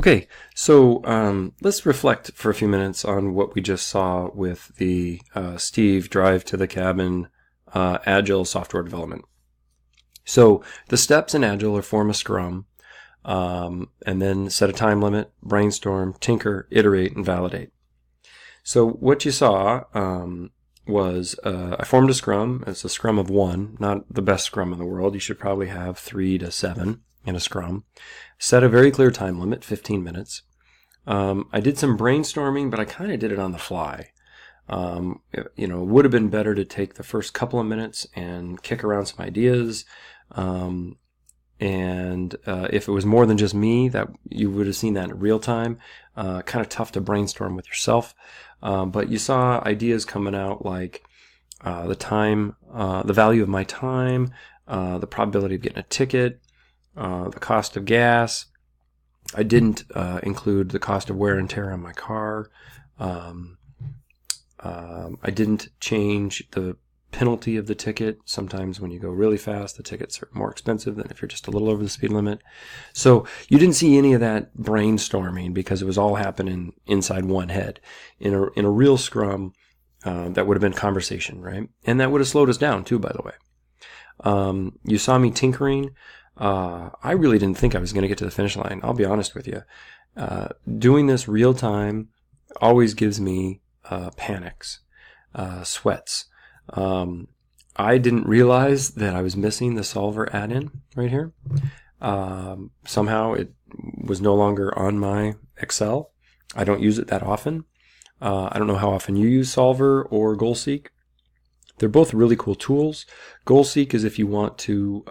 Okay, so let's reflect for a few minutes on what we just saw with the Steve Drive to the Cabin Agile software development. So the steps in Agile are form a scrum, and then set a time limit, brainstorm, tinker, iterate, and validate. So what you saw was I formed a scrum. It's a scrum of 1, not the best scrum in the world. You should probably have 3 to 7 in a scrum. Set a very clear time limit, 15 minutes. I did some brainstorming, but I kind of did it on the fly. It would have been better to take the first couple of minutes and kick around some ideas. If it was more than just me, that you would have seen that in real time. Kind of tough to brainstorm with yourself. But you saw ideas coming out like the value of my time, the probability of getting a ticket, the cost of gas. I didn't include the cost of wear and tear on my car. I didn't change the penalty of the ticket. Sometimes when you go really fast, the tickets are more expensive than if you're just a little over the speed limit. So you didn't see any of that brainstorming because it was all happening inside one head. In a real scrum, that would have been conversation, right? And that would have slowed us down too, by the way. You saw me tinkering. I really didn't think I was going to get to the finish line. I'll be honest with you. Doing this real time always gives me panics, sweats. I didn't realize that I was missing the solver add-in right here. Somehow it was no longer on my Excel. I don't use it that often. I don't know how often you use Solver or GoalSeek. They're both really cool tools. GoalSeek is if you want to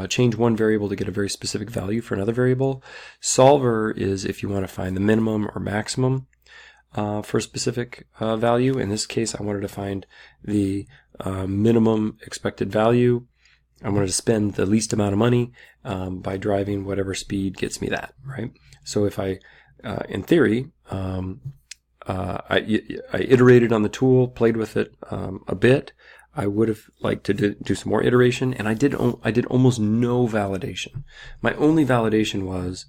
change one variable to get a very specific value for another variable. Solver is if you want to find the minimum or maximum for a specific value. In this case, I wanted to find the minimum expected value. I wanted to spend the least amount of money by driving whatever speed gets me that, right? So if I, in theory, I iterated on the tool, played with it a bit. I would have liked to do some more iteration, and I did almost no validation. My only validation was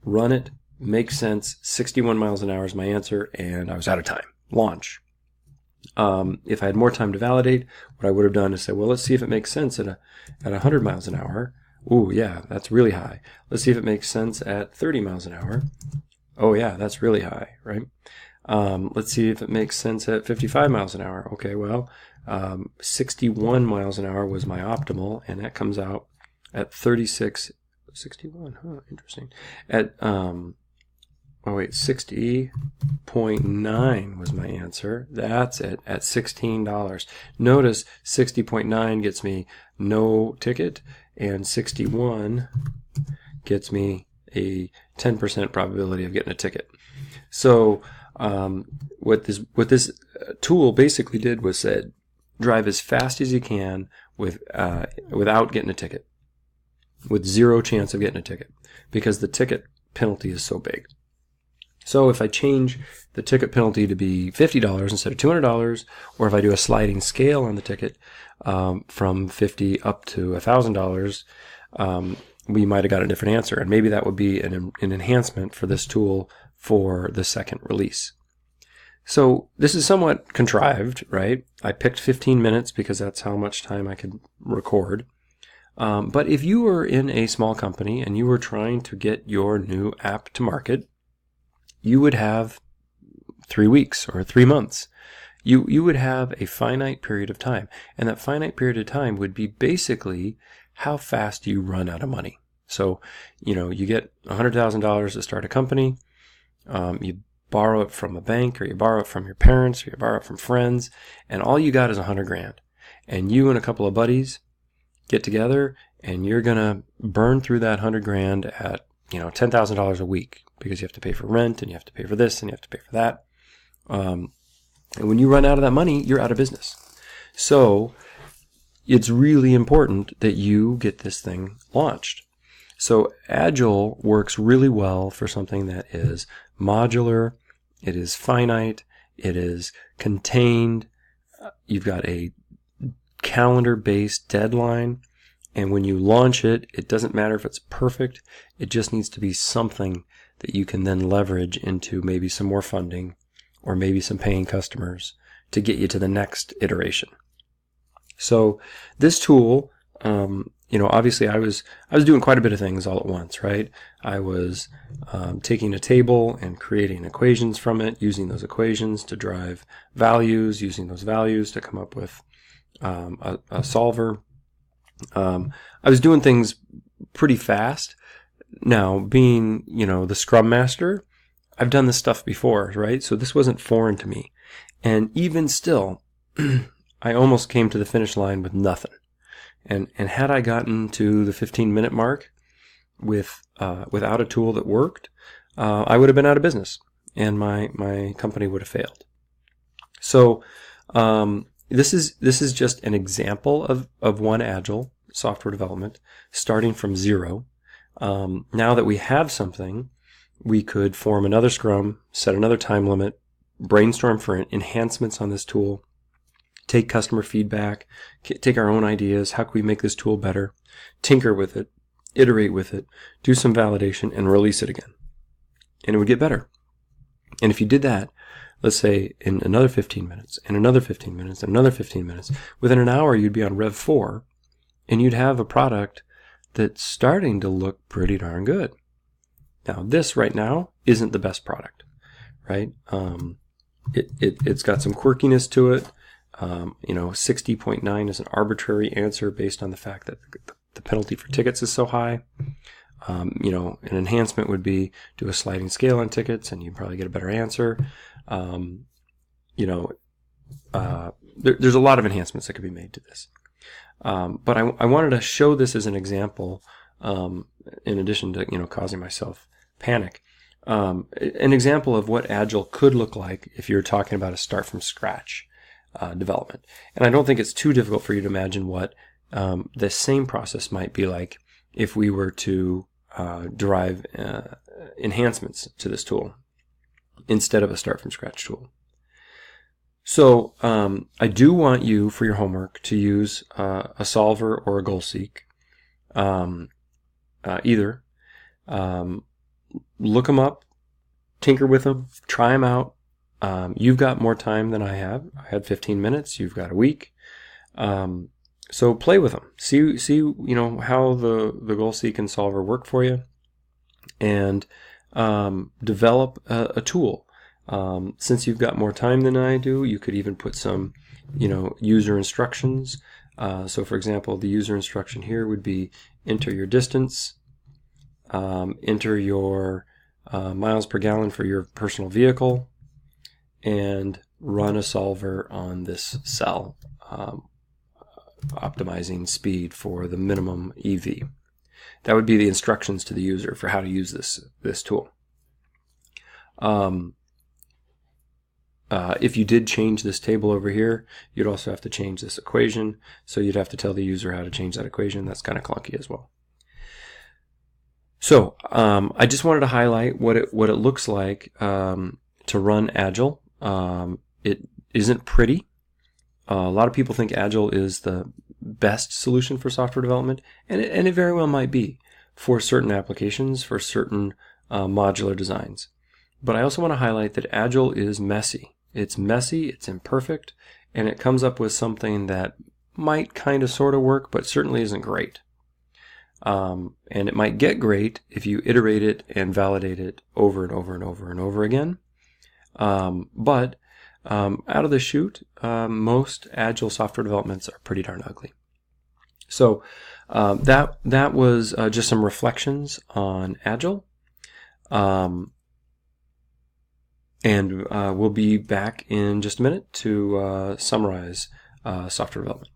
run it, make sense, 61 miles an hour is my answer, and I was out of time. Launch. If I had more time to validate, what I would have done is say, well, let's see if it makes sense at 100 miles an hour. Ooh, yeah, that's really high. Let's see if it makes sense at 30 miles an hour. Oh, yeah, that's really high, right? Let's see if it makes sense at 55 miles an hour. Okay, well, 61 miles an hour was my optimal, and that comes out at 61, interesting. At, 60.9 was my answer. That's it, at $16. Notice 60.9 gets me no ticket, and 61 gets me a 10% probability of getting a ticket. So, what this tool basically did was said, drive as fast as you can without getting a ticket, with zero chance of getting a ticket, because the ticket penalty is so big. So if I change the ticket penalty to be $50 instead of $200, or if I do a sliding scale on the ticket from $50 up to $1,000, we might have got a different answer, and maybe that would be an enhancement for this tool for the second release. So this is somewhat contrived, right? I picked 15 minutes because that's how much time I could record. But if you were in a small company and you were trying to get your new app to market, you would have 3 weeks or 3 months. You would have a finite period of time, and that finite period of time would be basically how fast you run out of money. So, you get $100,000 to start a company. You borrow it from a bank, or you borrow it from your parents, or you borrow it from friends, and all you got is $100,000. And you and a couple of buddies get together, and you're gonna burn through that $100,000 at $10,000 a week, because you have to pay for rent, and you have to pay for this, and you have to pay for that. And when you run out of that money, you're out of business. So it's really important that you get this thing launched. So Agile works really well for something that is modular, it is finite, it is contained, you've got a calendar-based deadline, And when you launch it, it doesn't matter if it's perfect. It just needs to be something that you can then leverage into maybe some more funding or maybe some paying customers to get you to the next iteration. So this tool, obviously I was doing quite a bit of things all at once, right? I was taking a table and creating equations from it, using those equations to drive values, using those values to come up with a solver. I was doing things pretty fast. Now, being, the Scrum Master, I've done this stuff before, right? So this wasn't foreign to me. And even still, I almost came to the finish line with nothing. And had I gotten to the 15-minute mark without a tool that worked, I would have been out of business, and my company would have failed. So this is just an example of one agile software development starting from zero. Now that we have something, we could form another Scrum, set another time limit, brainstorm for enhancements on this tool, take customer feedback, take our own ideas, how can we make this tool better, tinker with it, iterate with it, do some validation, and release it again. And it would get better. And if you did that, let's say in another 15 minutes, and another 15 minutes, and another 15 minutes, within an hour you'd be on Rev 4, and you'd have a product that's starting to look pretty darn good. Now, this right now isn't the best product, right? It's got some quirkiness to it. 60.9 is an arbitrary answer based on the fact that the penalty for tickets is so high. An enhancement would be do a sliding scale on tickets, and you'd probably get a better answer. There's a lot of enhancements that could be made to this. But I wanted to show this as an example, in addition to causing myself panic. An example of what Agile could look like if you're talking about a start from scratch development. And I don't think it's too difficult for you to imagine what the same process might be like if we were to derive enhancements to this tool instead of a start from scratch tool. So I do want you for your homework to use a solver or a goal seek, either. Look them up, tinker with them, try them out. You've got more time than I have. I had 15 minutes. You've got a week. So play with them. See how the goal seek and solver work for you, and develop a tool. Since you've got more time than I do, you could even put some, user instructions. So for example, the user instruction here would be enter your distance, enter your miles per gallon for your personal vehicle, and run a solver on this cell, optimizing speed for the minimum EV. That would be the instructions to the user for how to use this tool. If you did change this table over here, you'd also have to change this equation. So you'd have to tell the user how to change that equation. That's kind of clunky as well. So I just wanted to highlight what it looks like to run Agile. It isn't pretty. A lot of people think Agile is the best solution for software development, and it very well might be for certain applications, for certain modular designs. But I also want to highlight that Agile is messy. It's messy, it's imperfect, and it comes up with something that might kind of sort of work, but certainly isn't great. And it might get great if you iterate it and validate it over and over and over and over again. But out of the chute, most Agile software developments are pretty darn ugly. So that was just some reflections on Agile. And we'll be back in just a minute to summarize software development.